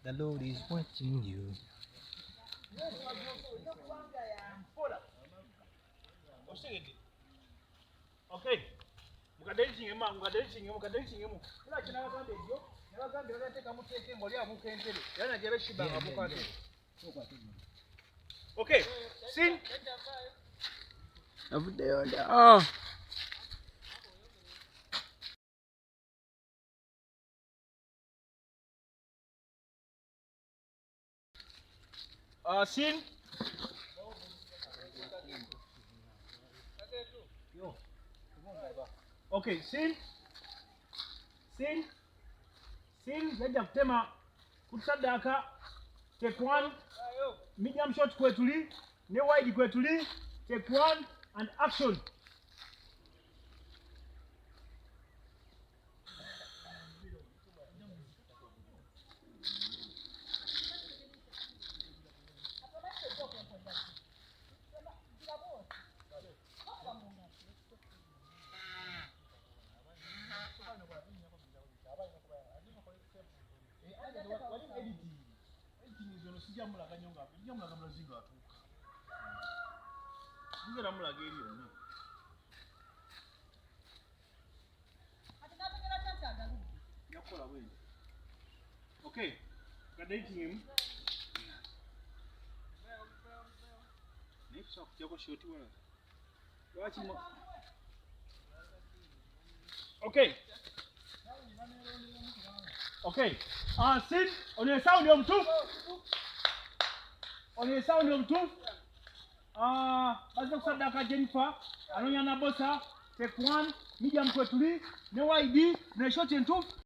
The Lord is watching you. Okay. Mukadelichingemu mukadelichingemu. Kila kina bagambe dio. Bagambe bagateka muteke ngolya mukentele. Yana jebe shibanga mukate. Okay. Sin. Oh. Sin. Okay, sin. Yaja kutema kusadaka. Take one. Medium shot kwetuli. Ne wide kwetuli. Take one and action. Okay, kadaiting him. Next up, Jago shoti wala. Watch him. Okay. Okay. Sin, on your sound of two. On your sound of two. Bazo sadaka Jennifer. Anonya na bossa. Take one. Medium kwetuli. Ne wide. Ne shot in two.